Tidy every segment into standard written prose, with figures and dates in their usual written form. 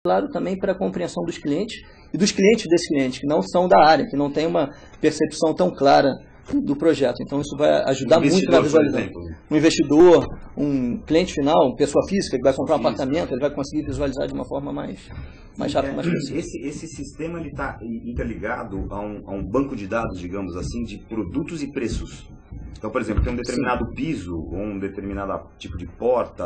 claro, também para a compreensão dos clientes e dos clientes desses clientes, que não são da área, que não têm uma percepção tão clara do projeto. Então, isso vai ajudar muito na visualização. Um investidor, um cliente final, uma pessoa física que vai comprar um apartamento, ele vai conseguir visualizar de uma forma mais rápida, mais precisa. Esse sistema está interligado a um banco de dados, digamos assim, de produtos e preços. Então, por exemplo, tem um determinado piso, ou um determinado tipo de porta,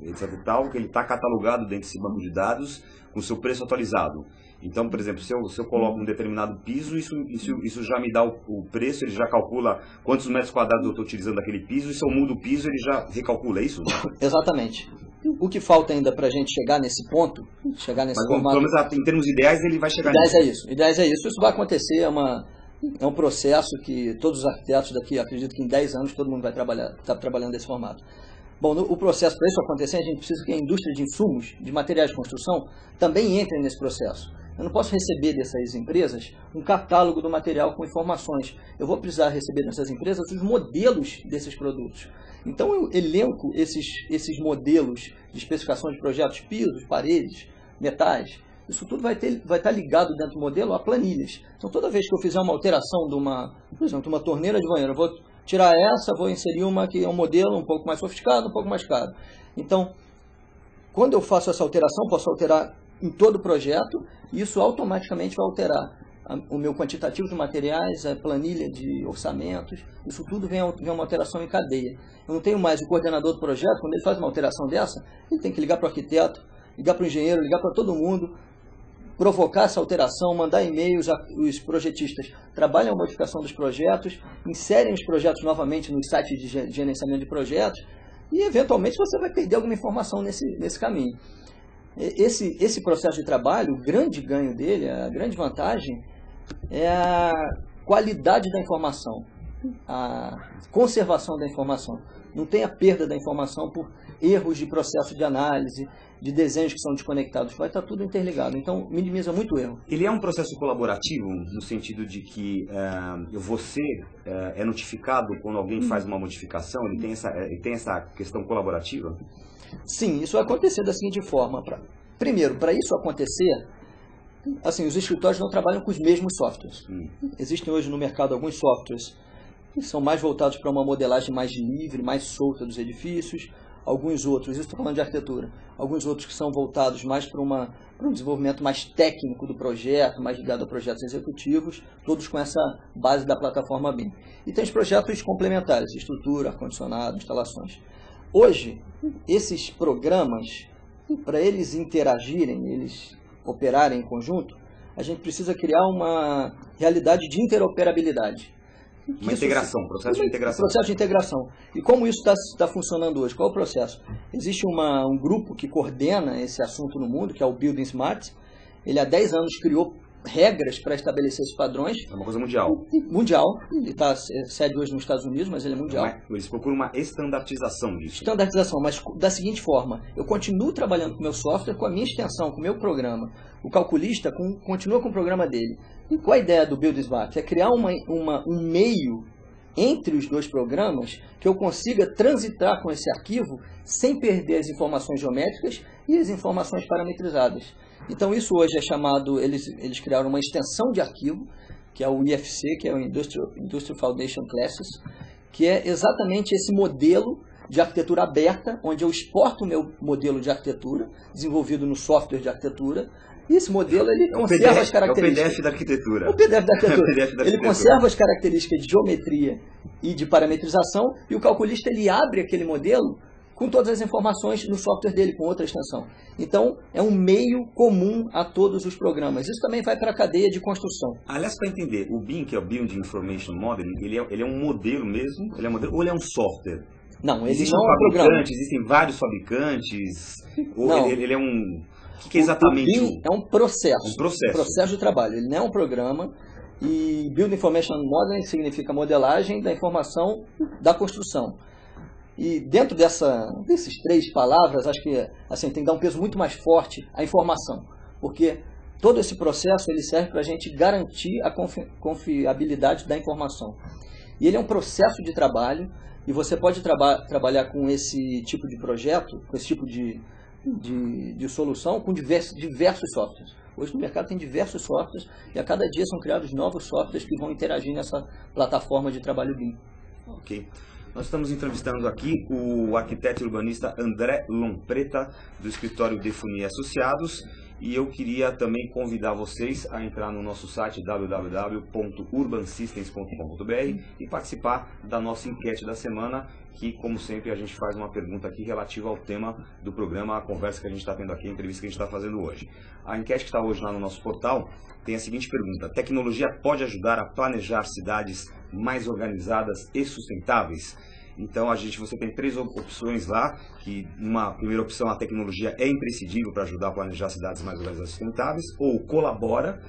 etc e tal, que ele está catalogado dentro desse banco de dados com o seu preço atualizado. Então, por exemplo, se eu coloco um determinado piso, isso já me dá o preço, ele já calcula quantos metros quadrados eu estou utilizando daquele piso, e se eu mudo o piso, ele já recalcula, é isso? Exatamente. O que falta ainda para a gente chegar nesse ponto, chegar nesse formato... Pelo menos em termos ideais, ele vai chegar nisso. Ideais é isso. Isso vai acontecer, é um processo que todos os arquitetos daqui, acredito que em 10 anos todo mundo vai estar trabalhando desse formato. Bom, o processo para isso acontecer, a gente precisa que a indústria de insumos, de materiais de construção, também entre nesse processo. Eu não posso receber dessas empresas um catálogo do material com informações. Eu vou precisar receber dessas empresas os modelos desses produtos. Então eu elenco esses modelos de especificação de projetos, pisos, paredes, metais. Isso tudo vai estar ligado dentro do modelo a planilhas. Então toda vez que eu fizer uma alteração por exemplo, uma torneira de banheiro, eu vou tirar essa, vou inserir uma que é um modelo um pouco mais sofisticado, um pouco mais caro. Então, quando eu faço essa alteração, posso alterar em todo o projeto, e isso automaticamente vai alterar o meu quantitativo de materiais, a planilha de orçamentos, isso tudo vem uma alteração em cadeia. Eu não tenho mais o coordenador do projeto, quando ele faz uma alteração dessa, ele tem que ligar para o arquiteto, ligar para o engenheiro, ligar para todo mundo, provocar essa alteração, mandar e-mails, os projetistas trabalham a modificação dos projetos, inserem os projetos novamente nos sites de gerenciamento de projetos, e eventualmente você vai perder alguma informação nesse caminho. Esse processo de trabalho, o grande ganho dele, a grande vantagem, é a qualidade da informação, a conservação da informação. Não tem a perda da informação por erros de processo de análise, de desenhos que são desconectados. Vai estar tudo interligado, então minimiza muito o erro. Ele é um processo colaborativo, no sentido de que você é notificado quando alguém faz uma modificação? Ele tem essa questão colaborativa? Sim, isso vai acontecer da seguinte forma. Primeiro, para isso acontecer, assim, os escritórios não trabalham com os mesmos softwares. Existem hoje no mercado alguns softwares que são mais voltados para uma modelagem mais livre, mais solta dos edifícios. Alguns outros, isso estou falando de arquitetura, alguns outros que são voltados mais para um desenvolvimento mais técnico do projeto, mais ligado a projetos executivos, todos com essa base da plataforma BIM. E tem os projetos complementares, estrutura, ar-condicionado, instalações. Hoje, esses programas, para eles interagirem, eles operarem em conjunto, a gente precisa criar uma realidade de interoperabilidade. Uma integração, processo de integração. Processo de integração. E como isso está funcionando hoje? Qual é o processo? Existe um grupo que coordena esse assunto no mundo, que é o Building Smart. Ele há 10 anos criou regras para estabelecer esses padrões. É uma coisa mundial. Mundial. Ele está sede hoje nos Estados Unidos, mas ele é mundial. Eles procuram uma estandartização disso. Estandartização, mas da seguinte forma. Eu continuo trabalhando com o meu software, com a minha extensão, com o meu programa. O calculista continua com o programa dele. E qual a ideia do Build Smart? É criar um meio entre os dois programas que eu consiga transitar com esse arquivo sem perder as informações geométricas e as informações parametrizadas. Então isso hoje é chamado, eles criaram uma extensão de arquivo, que é o IFC, que é o Industrial Foundation Classes, que é exatamente esse modelo de arquitetura aberta, onde eu exporto o meu modelo de arquitetura, desenvolvido no software de arquitetura, e esse modelo ele conserva as características. É o PDF da arquitetura. O PDF da arquitetura. Ele conserva as características de geometria e de parametrização, e o calculista ele abre aquele modelo com todas as informações no software dele, com outra extensão. Então, é um meio comum a todos os programas. Isso também vai para a cadeia de construção. Aliás, para entender, o BIM, que é o Building Information Modeling, ele é um modelo mesmo? Ele é um modelo, ou ele é um software? Não, ele Existem não é um programa. Existem vários fabricantes? Ou não. Ele é um... O que é exatamente? O BIM é um processo. Um processo. Processo de trabalho. Ele não é um programa. E Building Information Modeling significa modelagem da informação da construção. E dentro desses 3 palavras, acho que assim, tem que dar um peso muito mais forte à informação. Porque todo esse processo ele serve para a gente garantir a confiabilidade da informação. E ele é um processo de trabalho, e você pode trabalhar com esse tipo de projeto, com esse tipo de de solução com diversos softwares. Hoje no mercado tem diversos softwares e a cada dia são criados novos softwares que vão interagir nessa plataforma de trabalho BIM. Ok. Nós estamos entrevistando aqui o arquiteto e urbanista André Lompreta, do escritório Defuni Associados, e eu queria também convidar vocês a entrar no nosso site www.urbansystems.com.br e participar da nossa enquete da semana, que, como sempre, a gente faz uma pergunta aqui relativa ao tema do programa, a conversa que a gente está tendo aqui, a entrevista que a gente está fazendo hoje. A enquete que está hoje lá no nosso portal tem a seguinte pergunta: tecnologia pode ajudar a planejar cidades mais organizadas e sustentáveis? Então você tem 3 opções lá, que uma primeira opção, a tecnologia é imprescindível para ajudar a planejar cidades mais organizadas e sustentáveis, ou colabora,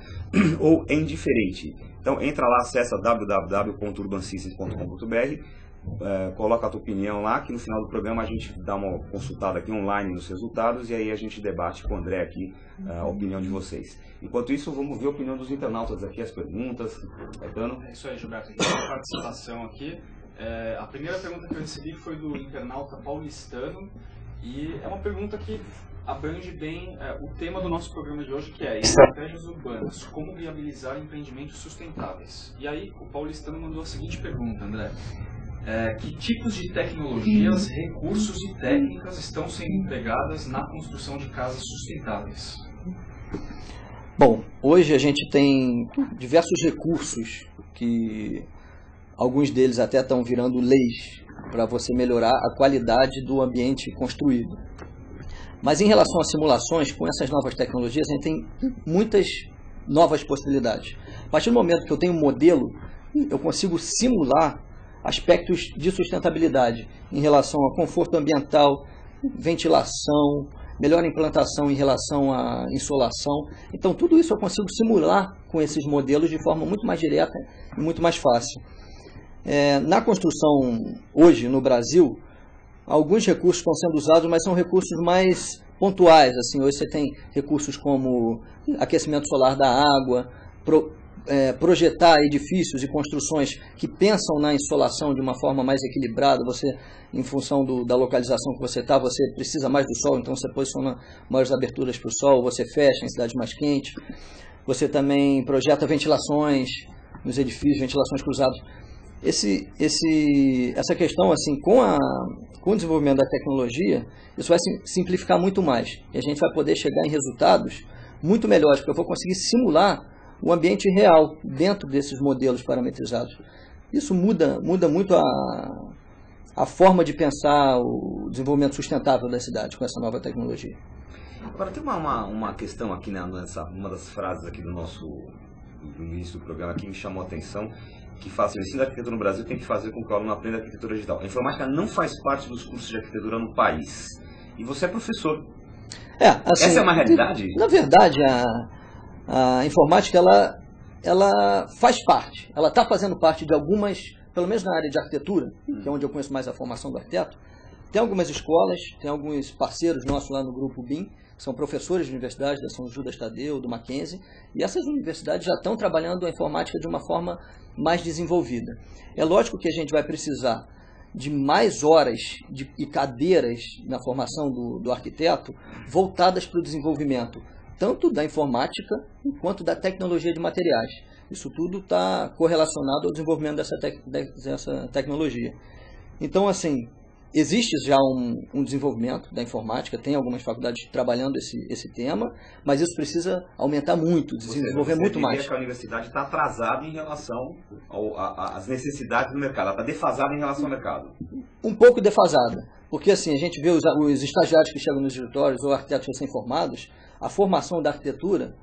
ou é indiferente. Então entra lá, acessa www.urbansystems.com.br, coloca a tua opinião lá, que no final do programa a gente dá uma consultada aqui online nos resultados e aí a gente debate com o André aqui a opinião de vocês. Enquanto isso, vamos ver a opinião dos internautas aqui, as perguntas. Caetano? É isso aí, Gilberto. Aqui uma participação aqui. A primeira pergunta que eu recebi foi do internauta paulistano e é uma pergunta que abrange bem o tema do nosso programa de hoje, que é estratégias urbanas, como viabilizar empreendimentos sustentáveis. E aí o paulistano mandou a seguinte pergunta, André: que tipos de tecnologias, recursos e técnicas estão sendo empregadas na construção de casas sustentáveis? Bom, hoje a gente tem diversos recursos que alguns deles até estão virando leis para você melhorar a qualidade do ambiente construído. Mas em relação às simulações, com essas novas tecnologias, a gente tem muitas novas possibilidades. A partir do momento que eu tenho um modelo, eu consigo simular aspectos de sustentabilidade em relação ao conforto ambiental, ventilação, melhor implantação em relação à insolação. Então, tudo isso eu consigo simular com esses modelos de forma muito mais direta e muito mais fácil. Na construção hoje no Brasil, alguns recursos estão sendo usados, mas são recursos mais pontuais. Assim, hoje você tem recursos como aquecimento solar da água, projetar edifícios e construções que pensam na insolação de uma forma mais equilibrada. Você, em função da localização que você está, você precisa mais do sol, então você posiciona maiores aberturas para o sol, você fecha em cidades mais quentes. Você também projeta ventilações nos edifícios, ventilações cruzadas. Essa questão, assim, com o desenvolvimento da tecnologia, isso vai simplificar muito mais. E a gente vai poder chegar em resultados muito melhores, porque eu vou conseguir simular o ambiente real dentro desses modelos parametrizados. Isso muda muito a forma de pensar o desenvolvimento sustentável da cidade com essa nova tecnologia. Agora tem uma questão aqui, né, uma das frases aqui do início do programa que me chamou a atenção, que fala assim: o ensino da arquitetura no Brasil tem que fazer com que o aluno aprenda arquitetura digital. A informática não faz parte dos cursos de arquitetura no país. E você é professor. Assim, essa é uma realidade? Na verdade, a informática ela faz parte. Ela está fazendo parte de algumas, pelo menos na área de arquitetura, que é onde eu conheço mais a formação do arquiteto. Tem algumas escolas, tem alguns parceiros nossos lá no grupo BIM, que são professores de universidades, da São Judas Tadeu, do Mackenzie, e essas universidades já estão trabalhando a informática de uma forma mais desenvolvida. É lógico que a gente vai precisar de mais horas e cadeiras na formação do arquiteto voltadas para o desenvolvimento, tanto da informática quanto da tecnologia de materiais. Isso tudo está correlacionado ao desenvolvimento dessa tecnologia. Então, assim, existe já um desenvolvimento da informática, tem algumas faculdades trabalhando esse tema, mas isso precisa aumentar muito, desenvolver muito mais. Você diria que a universidade está atrasada em relação às necessidades do mercado, ela está defasada em relação ao mercado? Um pouco defasada, porque assim, a gente vê os estagiários que chegam nos escritórios ou arquitetos recém-formados, a formação da arquitetura,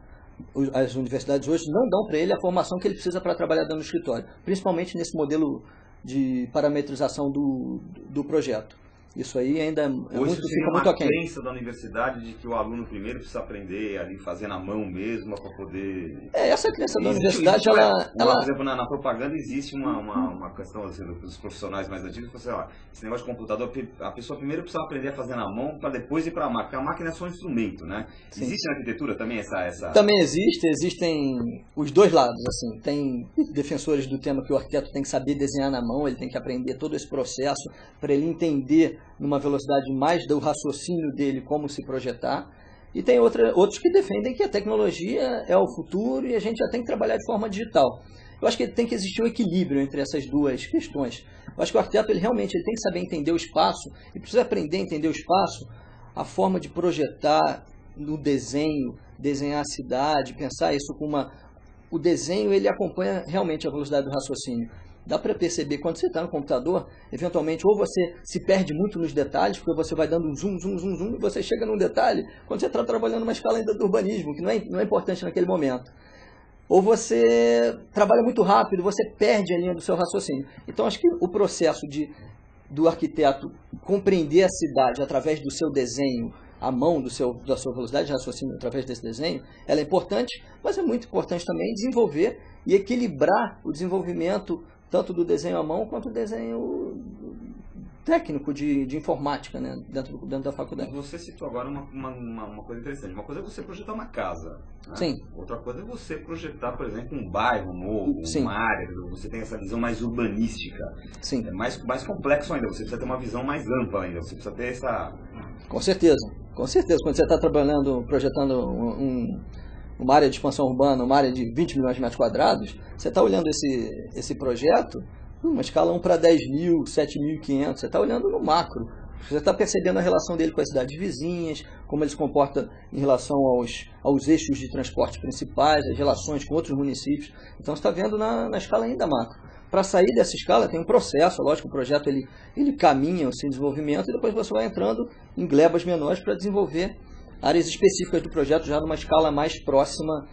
as universidades hoje não dão para ele a formação que ele precisa para trabalhar dentro do escritório, principalmente nesse modelo de parametrização do projeto. Isso aí ainda fica muito aquém. Hoje uma crença da universidade de que o aluno primeiro precisa aprender ali fazendo à mão mesmo para poder... Essa crença da universidade, Por exemplo, na propaganda existe uma questão assim, dos profissionais mais antigos, que você, esse negócio de computador, a pessoa primeiro precisa aprender a fazer na mão para depois ir para a máquina, porque a máquina é só um instrumento, né? Sim. Existe na arquitetura também essa... Também existem os dois lados, assim, tem defensores do tema que o arquiteto tem que saber desenhar na mão, ele tem que aprender todo esse processo para ele entender numa velocidade mais do raciocínio dele, como se projetar. E tem outros que defendem que a tecnologia é o futuro e a gente já tem que trabalhar de forma digital. Eu acho que tem que existir um equilíbrio entre essas duas questões. Eu acho que o arquiteto ele realmente tem que saber entender o espaço e precisa aprender a entender o espaço, a forma de projetar no desenho, desenhar a cidade, pensar isso com uma... O desenho ele acompanha realmente a velocidade do raciocínio. Dá para perceber quando você está no computador, eventualmente, ou você se perde muito nos detalhes, porque você vai dando um zoom, zoom, zoom, zoom, e você chega num detalhe quando você está trabalhando numa escala ainda do urbanismo, que não é importante naquele momento. Ou você trabalha muito rápido, você perde a linha do seu raciocínio. Então, acho que o processo do arquiteto compreender a cidade através do seu desenho, a mão da sua velocidade de raciocínio através desse desenho, ela é importante, mas é muito importante também desenvolver e equilibrar o desenvolvimento tanto do desenho à mão quanto do desenho técnico de informática, né, dentro da faculdade. Você citou agora uma coisa interessante. Uma coisa é você projetar uma casa. Né? Sim. Outra coisa é você projetar, por exemplo, um bairro novo, Sim. uma área. Você tem essa visão mais urbanística. Sim. É mais complexo ainda. Você precisa ter uma visão mais ampla ainda. Você precisa ter essa... Com certeza. Com certeza. Quando você está projetando uma área de expansão urbana, uma área de 20 milhões de metros quadrados, você está olhando esse projeto numa escala 1 para 10 mil, 7.500, você está olhando no macro. Você está percebendo a relação dele com as cidades vizinhas, como ele se comporta em relação aos eixos de transporte principais, as relações com outros municípios. Então você está vendo na escala ainda macro. Para sair dessa escala tem um processo, lógico, o projeto ele caminha o seu desenvolvimento e depois você vai entrando em glebas menores para desenvolver áreas específicas do projeto já numa escala mais próxima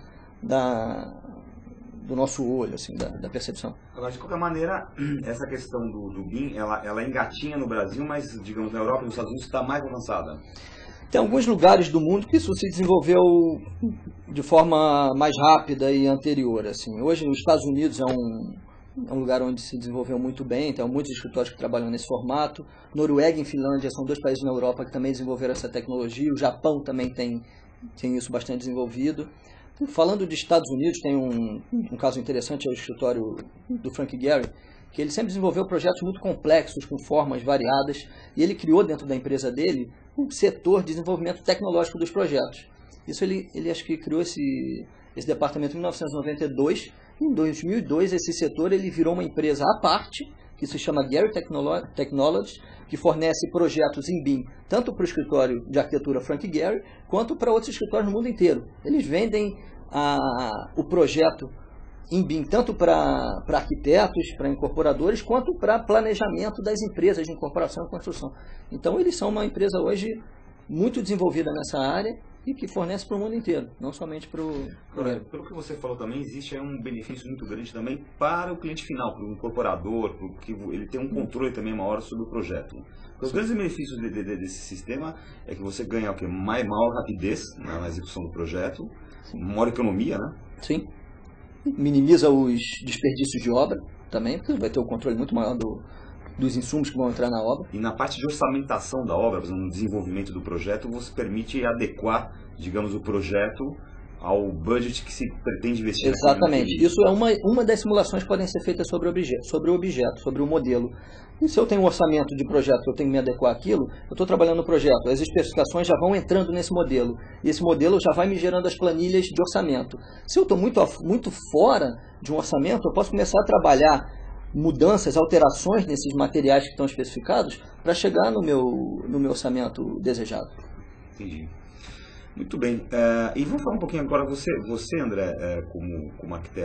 do nosso olho, assim, da percepção. Agora, de qualquer maneira, essa questão do BIM, ela engatinha no Brasil, mas, digamos, na Europa e nos Estados Unidos está mais avançada. Tem alguns lugares do mundo que isso se desenvolveu de forma mais rápida e anterior. Assim. Hoje, nos Estados Unidos é um lugar onde se desenvolveu muito bem, tem muitos escritórios que trabalham nesse formato. Noruega e Finlândia são dois países na Europa que também desenvolveram essa tecnologia. O Japão também tem isso bastante desenvolvido. Falando de Estados Unidos, tem um caso interessante, é o escritório do Frank Gehry, que ele sempre desenvolveu projetos muito complexos, com formas variadas, e ele criou dentro da empresa dele um setor de desenvolvimento tecnológico dos projetos. Isso ele acho que criou esse departamento em 1992. Em 2002, esse setor ele virou uma empresa à parte, que se chama Gehry Technologies, que fornece projetos em BIM, tanto para o escritório de arquitetura Frank Gehry, quanto para outros escritórios no mundo inteiro. Eles vendem o projeto em BIM, tanto para arquitetos, para incorporadores, quanto para planejamento das empresas de incorporação e construção. Então, eles são uma empresa hoje muito desenvolvida nessa área e que fornece para o mundo inteiro, não somente para o... Pelo que você falou também, existe um benefício muito grande também para o cliente final, para o incorporador, porque ele tem um controle também maior sobre o projeto. Os grandes benefícios desse sistema é que você ganha o quê? Maior rapidez na execução do projeto, maior economia, né? Sim. Minimiza os desperdícios de obra também, porque vai ter um controle muito maior dos insumos que vão entrar na obra. E na parte de orçamentação da obra, no desenvolvimento do projeto, você permite adequar, digamos, o projeto ao budget que se pretende investir. Exatamente. Isso é uma das simulações que podem ser feitas sobre o objeto, sobre o modelo. E se eu tenho um orçamento de projeto que eu tenho que me adequar àquilo, eu estou trabalhando no projeto, as especificações já vão entrando nesse modelo, e esse modelo já vai me gerando as planilhas de orçamento. Se eu estou muito fora de um orçamento, eu posso começar a trabalhar mudanças, alterações nesses materiais que estão especificados para chegar no meu orçamento desejado. Entendi. Muito bem. E vamos falar um pouquinho agora, você André, como arquiteto,